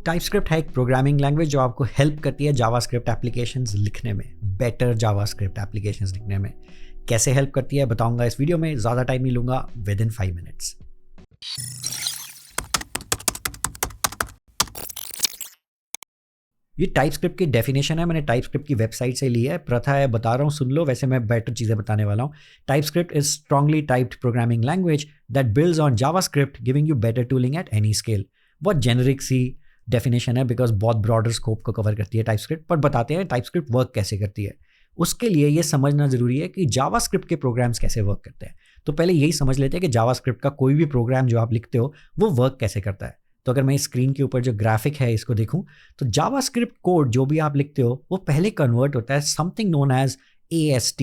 TypeScript है एक programming language जो आपको हेल्प करती है जावास्क्रिप्ट एप्लीकेशंस लिखने में, बेटर जावास्क्रिप्ट एप्लीकेशंस लिखने में। कैसे हेल्प करती है बताऊंगा इस वीडियो में, ज़्यादा टाइम नहीं लूंगा, विद इन 5 मिनट्स। ये टाइपस्क्रिप्ट की डेफिनेशन है, मैंने टाइपस्क्रिप्ट की वेबसाइट से ली है। प्रथा है, बता रहा हूँ, सुन लो। वैसे मैं बेटर चीज़ें बताने वाला हूँ। TypeScript is strongly typed programming language that builds on JavaScript, giving you better tooling at any scale. बहुत जेनरिक सी डेफिनेशन है बिकॉज बहुत ब्रॉडर स्कोप को कवर करती है टाइपस्क्रिप्ट। पर बताते हैं टाइपस्क्रिप्ट वर्क कैसे करती है। उसके लिए ये समझना जरूरी है कि जावास्क्रिप्ट के प्रोग्राम्स कैसे वर्क करते हैं। तो पहले यही समझ लेते हैं कि जावास्क्रिप्ट का कोई भी प्रोग्राम जो आप लिखते हो वो वर्क कैसे करता है। तो अगर मैं स्क्रीन के ऊपर जो ग्राफिक है इसको देखूं तो जावास्क्रिप्ट कोड जो भी आप लिखते हो वो पहले कन्वर्ट होता है something known as AST,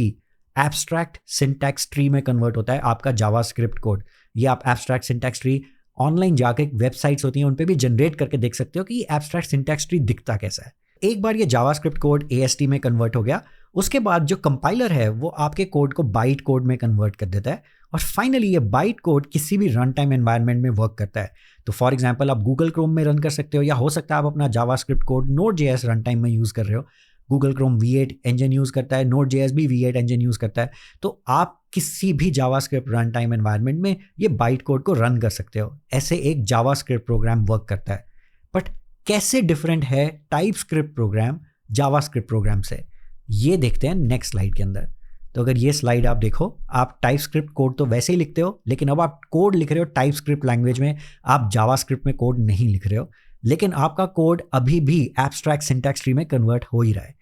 abstract syntax tree में कन्वर्ट होता है आपका जावास्क्रिप्ट कोड। ये आप एब्स्ट्रैक्ट सिंटैक्स ट्री ऑनलाइन जाके वेबसाइट्स होती हैं उन पे भी जनरेट करके देख सकते हो कि एब्स्ट्रैक्ट सिंटैक्स ट्री दिखता कैसा है। एक बार ये जावास्क्रिप्ट कोड AST में कन्वर्ट हो गया, उसके बाद जो कंपाइलर है वो आपके कोड को बाइट कोड में कन्वर्ट कर देता है और फाइनली ये बाइट कोड किसी भी रन टाइम एनवायरनमेंट में वर्क करता है। तो फॉर एग्जांपल आप गूगल क्रोम में रन कर सकते हो, या हो सकता है आप अपना JavaScript code Node.js run time में यूज़ कर रहे हो। Google Chrome V8 engine use करता है, Node.js भी V8 इंजन यूज़ करता है। तो आप किसी भी जावास्क्रिप्ट रन टाइम एनवायरनमेंट में ये बाइट कोड को रन कर सकते हो। ऐसे एक जावास्क्रिप्ट प्रोग्राम वर्क करता है। बट कैसे डिफरेंट है टाइपस्क्रिप्ट प्रोग्राम जावास्क्रिप्ट प्रोग्राम से, ये देखते हैं नेक्स्ट स्लाइड के अंदर। तो अगर ये स्लाइड आप देखो, आप टाइपस्क्रिप्ट कोड तो वैसे ही लिखते हो, लेकिन अब आप कोड लिख रहे हो टाइपस्क्रिप्ट लैंग्वेज में, आप जावास्क्रिप्ट में कोड नहीं लिख रहे हो। लेकिन आपका कोड अभी भी एब्स्ट्रैक्ट सिंटैक्स ट्री में कन्वर्ट हो ही रहा है।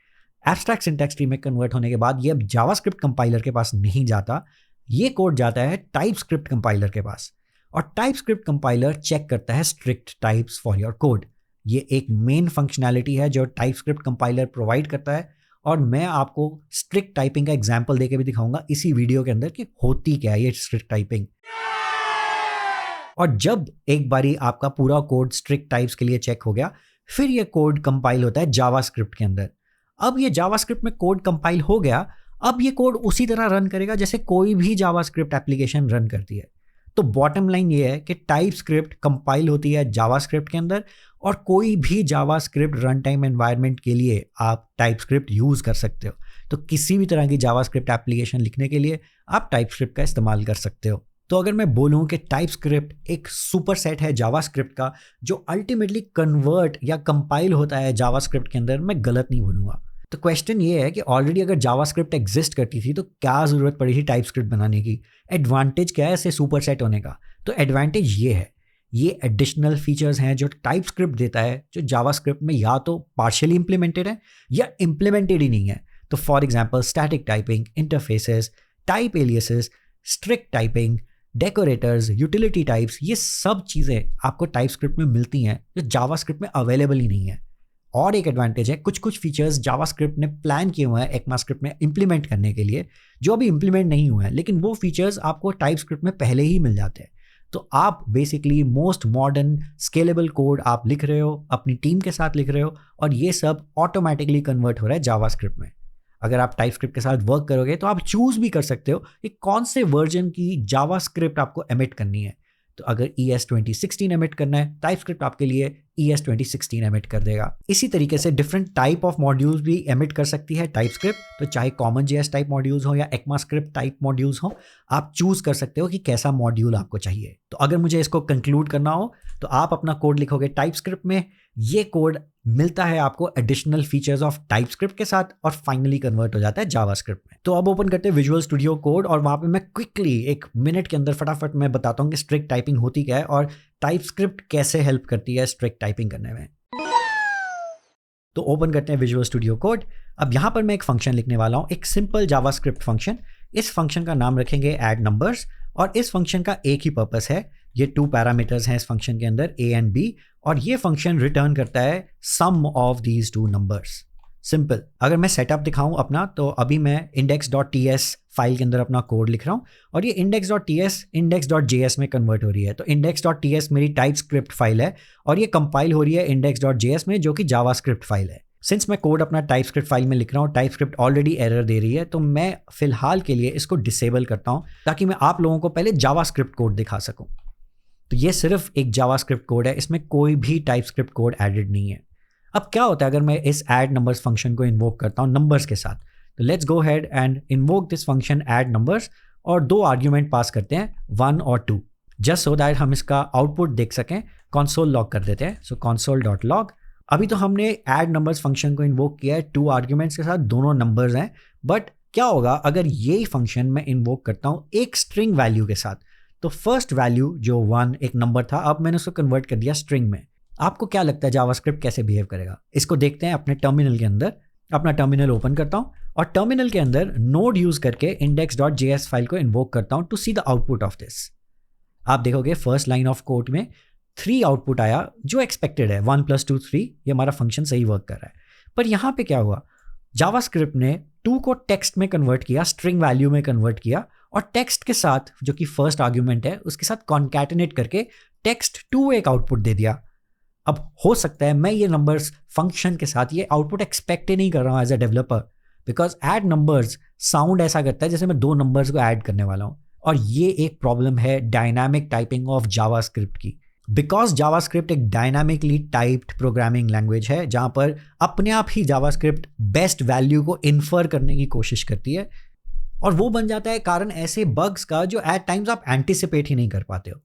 एब्स्ट्रैक्ट सिंटैक्स ट्री में कन्वर्ट होने के बाद ये अब जावास्क्रिप्ट कंपाइलर के पास नहीं जाता, ये कोड जाता है टाइपस्क्रिप्ट कंपाइलर के पास। और टाइपस्क्रिप्ट कंपाइलर चेक करता है strict types for your code. ये एक मेन फंक्शनैलिटी है जो टाइपस्क्रिप्ट कंपाइलर प्रोवाइड करता है, और मैं आपको स्ट्रिक्ट टाइपिंग का एग्जांपल देके भी दिखाऊंगा इसी वीडियो के अंदर कि होती क्या है ये स्ट्रिक्ट टाइपिंग। और जब एक बारी आपका पूरा कोड स्ट्रिक्ट टाइप्स के लिए चेक हो गया, फिर ये कोड कंपाइल होता है जावास्क्रिप्ट के अंदर। अब ये जावास्क्रिप्ट में कोड कंपाइल हो गया, अब ये कोड उसी तरह रन करेगा जैसे कोई भी जावास्क्रिप्ट एप्लीकेशन रन करती है। तो बॉटम लाइन ये है कि टाइपस्क्रिप्ट कंपाइल होती है जावास्क्रिप्ट के अंदर, और कोई भी जावास्क्रिप्ट रन टाइम एनवायरनमेंट के लिए आप टाइपस्क्रिप्ट यूज़ कर सकते हो। तो किसी भी तरह की जावास्क्रिप्ट एप्लीकेशन लिखने के लिए आप टाइपस्क्रिप्ट का इस्तेमाल कर सकते हो। तो अगर मैं बोलूँ कि टाइपस्क्रिप्ट एक सुपर सेट है जावास्क्रिप्ट का जो अल्टीमेटली कन्वर्ट या कंपाइल होता है जावास्क्रिप्ट के अंदर, मैं गलत नहीं बोलूँगा। तो क्वेश्चन ये है कि ऑलरेडी अगर जावास्क्रिप्ट एग्जिस्ट करती थी तो क्या ज़रूरत पड़ी थी टाइपस्क्रिप्ट बनाने की? एडवांटेज क्या है ऐसे सुपर सेट होने का? तो एडवांटेज ये है, ये एडिशनल फीचर्स हैं जो टाइपस्क्रिप्ट देता है जो जावास्क्रिप्ट में या तो पार्शियली इंप्लीमेंटेड है या इंप्लीमेंटेड ही नहीं है। तो for example static typing, interfaces, type aliases, strict typing, decorators, utility types, ये सब चीज़ें आपको टाइपस्क्रिप्ट में मिलती हैं जो जावास्क्रिप्ट में अवेलेबल ही नहीं है। और एक एडवांटेज है, कुछ फीचर्स जावास्क्रिप्ट ने प्लान किए हुए हैं ECMAScript में इंप्लीमेंट करने के लिए जो अभी इंप्लीमेंट नहीं हुए हैं, लेकिन वो फीचर्स आपको टाइपस्क्रिप्ट में पहले ही मिल जाते हैं। तो आप basically most modern scalable code आप लिख रहे हो, अपनी टीम के साथ लिख रहे हो, और ये सब ऑटोमेटिकली कन्वर्ट हो रहा है जावास्क्रिप्ट में। अगर आप टाइपस्क्रिप्ट के साथ वर्क करोगे तो आप चूज भी कर सकते हो कि कौन से वर्जन की जावास्क्रिप्ट आपको एमिट करनी है। तो अगर ES 2016 एमिट करना है, टाइपस्क्रिप्ट आपके लिए ES 2016 एमिट कर देगा। इसी तरीके से डिफरेंट टाइप ऑफ मॉड्यूल्स भी एमिट कर सकती है टाइपस्क्रिप्ट। तो चाहे CommonJS टाइप मॉड्यूल्स हो या ECMAScript टाइप मॉड्यूल्स हो, आप चूज कर सकते हो कि कैसा मॉड्यूल आपको चाहिए। तो अगर मुझे इसको कंक्लूड करना हो तो आप अपना कोड लिखोगे टाइपस्क्रिप्ट में, ये कोड मिलता है आपको एडिशनल फीचर्स ऑफ टाइपस्क्रिप्ट के साथ और फाइनली कन्वर्ट हो जाता है जावास्क्रिप्ट में। तो अब ओपन करते हैं विजुअल स्टूडियो कोड, और वहाँ पे मैं क्विकली 1 मिनट के अंदर फटाफट मैं बताता हूँ कि स्ट्रिक्ट टाइपिंग होती क्या है और टाइपस्क्रिप्ट कैसे हेल्प करती है स्ट्रिक्ट टाइपिंग करने में। तो ओपन करते हैं विजुअल स्टूडियो कोड। अब यहाँ पर मैं एक फंक्शन लिखने वाला हूँ, एक सिंपल जावास्क्रिप्ट फंक्शन। इस फंक्शन का नाम रखेंगे ऐड नंबर्स, और इस फंक्शन का एक ही पर्पस है। ये 2 पैरामीटर्स हैं इस फंक्शन के अंदर, A एंड B, और ये फंक्शन रिटर्न करता है सम ऑफ दीज 2 नंबर्स। सिंपल। अगर मैं सेटअप दिखाऊं अपना, तो अभी मैं index.ts फाइल के अंदर अपना कोड लिख रहा हूं, और ये index.ts index.js में कन्वर्ट हो रही है। तो index.ts मेरी टाइपस्क्रिप्ट फाइल है और ये कंपाइल हो रही है index.js में, जो कि जावास्क्रिप्ट फाइल है। सिंस मैं कोड अपना टाइपस्क्रिप्ट फाइल में लिख रहा हूँ, टाइपस्क्रिप्ट ऑलरेडी एरर दे रही है, तो मैं फिलहाल के लिए इसको डिसेबल करता हूँ ताकि मैं आप लोगों को पहले जावास्क्रिप्ट कोड दिखा सकूँ। तो ये सिर्फ एक जावास्क्रिप्ट कोड है, इसमें कोई भी टाइपस्क्रिप्ट कोड एडेड नहीं है। अब क्या होता है अगर मैं इस ऐड नंबर्स फंक्शन को इन्वोक करता हूँ नंबर्स के साथ, तो let's go head and invoke this function add numbers और 2 आर्ग्यूमेंट पास करते हैं 1 और 2, जस्ट सो दैट हम इसका आउटपुट देख सकें। कंसोल लॉग कर देते हैं, सो console.log। अभी तो हमने ऐड नंबर्स फंक्शन को इन्वोक किया है 2 आर्ग्यूमेंट्स के साथ, दोनों नंबर्स हैं। बट क्या होगा अगर यही फंक्शन मैं इन्वोक करता हूँ एक स्ट्रिंग वैल्यू के साथ? तो फर्स्ट वैल्यू जो 1 एक नंबर था, अब मैंने उसको कन्वर्ट कर दिया स्ट्रिंग में। आपको क्या लगता है जावास्क्रिप्ट कैसे बिहेव करेगा? इसको देखते हैं अपने टर्मिनल के अंदर। अपना टर्मिनल ओपन करता हूँ और टर्मिनल के अंदर नोड यूज करके index.js फाइल को इन्वोक करता हूँ to see the output of this. आप देखोगे फर्स्ट लाइन ऑफ कोड में 3 आउटपुट आया जो एक्सपेक्टेड है, 1 + 2 3, ये हमारा फंक्शन सही वर्क कर रहा है। पर यहाँ पे क्या हुआ, जावास्क्रिप्ट ने 2 को टेक्स्ट में कन्वर्ट किया, स्ट्रिंग वैल्यू में कन्वर्ट किया और टेक्स्ट के साथ जो कि फर्स्ट आर्ग्यूमेंट है उसके साथ कॉन्कैटिनेट करके टेक्स्ट 2 एक आउटपुट दे दिया। अब हो सकता है मैं ये नंबर्स फंक्शन के साथ ये आउटपुट एक्सपेक्ट ही नहीं कर रहा हूँ as a developer, because add numbers sound ऐसा करता है जैसे मैं 2 नंबर्स को ऐड करने वाला हूँ। और ये एक प्रॉब्लम है डायनामिक टाइपिंग ऑफ जावास्क्रिप्ट की, बिकॉज जावास्क्रिप्ट एक डायनामिकली टाइप्ड प्रोग्रामिंग लैंग्वेज है जहां पर अपने आप ही जावास्क्रिप्ट बेस्ट वैल्यू को इन्फर करने की कोशिश करती है और वो बन जाता है कारण ऐसे बग्स का जो एट टाइम्स आप एंटिसिपेट ही नहीं कर पाते हो।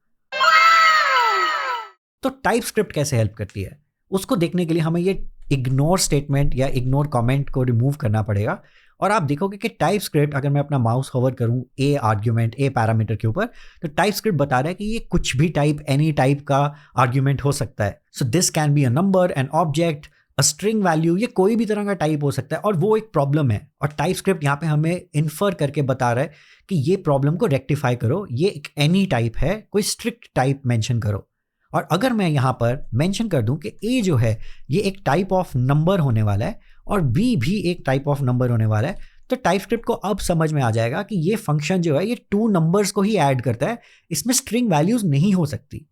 तो टाइपस्क्रिप्ट कैसे हेल्प करती है उसको देखने के लिए हमें ये इग्नोर स्टेटमेंट या इग्नोर कमेंट को रिमूव करना पड़ेगा। और आप देखोगे कि टाइपस्क्रिप्ट, अगर मैं अपना माउस होवर करूं ए आर्ग्यूमेंट ए पैरामीटर के ऊपर, तो टाइपस्क्रिप्ट बता रहा है कि ये कुछ भी टाइप, एनी टाइप का आर्ग्यूमेंट हो सकता है। So this can be a number, an object, a string value, ये कोई भी तरह का टाइप हो सकता है और वो एक प्रॉब्लम है। और टाइपस्क्रिप्ट यहाँ पे हमें इन्फर करके बता रहा है कि ये प्रॉब्लम को रेक्टिफाई करो, ये एक एनी टाइप है, कोई स्ट्रिक्ट टाइप मेंशन करो। और अगर मैं यहाँ पर मेंशन कर दूं कि ए जो है ये एक टाइप ऑफ नंबर होने वाला है और बी भी एक टाइप ऑफ नंबर होने वाला है, तो टाइपस्क्रिप्ट को अब समझ में आ जाएगा कि ये फंक्शन जो है ये 2 नंबर्स को ही ऐड करता है, इसमें स्ट्रिंग वैल्यूज नहीं हो सकती।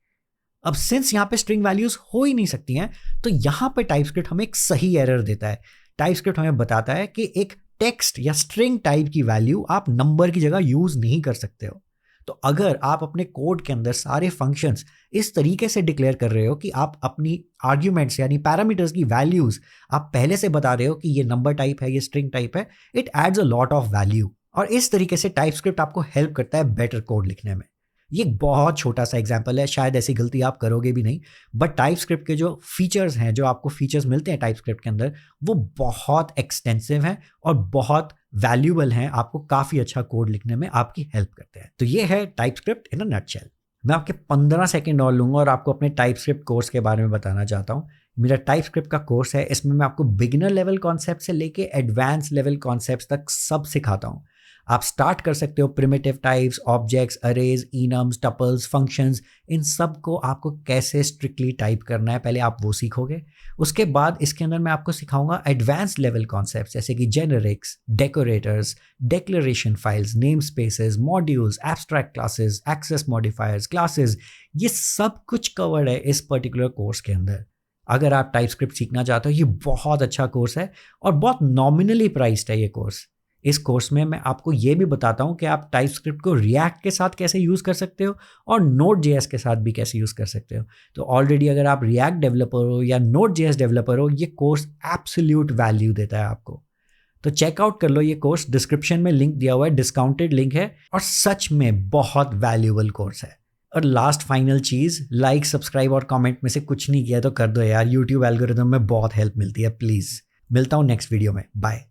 अब सिंस यहाँ पे स्ट्रिंग वैल्यूज हो ही नहीं सकती हैं, तो यहाँ पे टाइपस्क्रिप्ट हमें एक सही एरर देता है। टाइपस्क्रिप्ट हमें बताता है कि एक टेक्स्ट या स्ट्रिंग टाइप की वैल्यू आप नंबर की जगह यूज नहीं कर सकते हो। तो अगर आप अपने कोड के अंदर सारे फंक्शंस इस तरीके से डिक्लेयर कर रहे हो कि आप अपनी आर्ग्यूमेंट्स यानी पैरामीटर्स की वैल्यूज आप पहले से बता रहे हो कि ये नंबर टाइप है, ये स्ट्रिंग टाइप है, it adds a lot of value. और इस तरीके से टाइपस्क्रिप्ट आपको हेल्प करता है बेटर कोड लिखने में। ये एक बहुत छोटा सा एग्जांपल है, शायद ऐसी गलती आप करोगे भी नहीं, बट टाइपस्क्रिप्ट के जो फीचर्स हैं, जो आपको फीचर्स मिलते हैं टाइपस्क्रिप्ट के अंदर, वो बहुत एक्सटेंसिव हैं और बहुत वैल्यूबल हैं, आपको काफ़ी अच्छा कोड लिखने में आपकी हेल्प करते हैं। तो ये है टाइपस्क्रिप्ट इन अ नटशेल। मैं आपके 15 सेकेंड और लूँगा और आपको अपने टाइपस्क्रिप्ट कोर्स के बारे में बताना चाहता हूँ। मेरा टाइपस्क्रिप्ट का कोर्स है, इसमें मैं आपको बिगिनर लेवल कॉन्सेप्ट से लेके एडवांस लेवल कॉन्सेप्ट्स तक सब सिखाता हूँ। आप स्टार्ट कर सकते हो primitive types, objects, arrays, enums, tuples, functions, इन सब को आपको कैसे स्ट्रिक्टली टाइप करना है पहले आप वो सीखोगे। उसके बाद इसके अंदर मैं आपको सिखाऊंगा एडवांस लेवल कॉन्सेप्ट्स जैसे कि generics, decorators, declaration files, name spaces, modules, abstract classes, access modifiers, classes, ये सब कुछ कवर्ड है इस पर्टिकुलर कोर्स के अंदर। अगर आप टाइपस्क्रिप्ट सीखना चाहते हो, ये बहुत अच्छा कोर्स है और बहुत नॉमिनली प्राइस्ड है ये कोर्स। इस कोर्स में मैं आपको ये भी बताता हूँ कि आप टाइपस्क्रिप्ट को रिएक्ट के साथ कैसे यूज़ कर सकते हो और नोड.जेएस के साथ भी कैसे यूज़ कर सकते हो। तो ऑलरेडी अगर आप रिएक्ट डेवलपर हो या नोड.जेएस डेवलपर हो, ये कोर्स एब्सोल्यूट वैल्यू देता है आपको। तो चेकआउट कर लो ये कोर्स, डिस्क्रिप्शन में लिंक दिया हुआ है, डिस्काउंटेड लिंक है और सच में बहुत वैल्यूएबल कोर्स है। और लास्ट फाइनल चीज़, लाइक, सब्सक्राइब और कमेंट में से कुछ नहीं किया तो कर दो यार, यूट्यूब एल्गोरिथम में बहुत हेल्प मिलती है। प्लीज़, मिलता हूँ नेक्स्ट वीडियो में, बाय।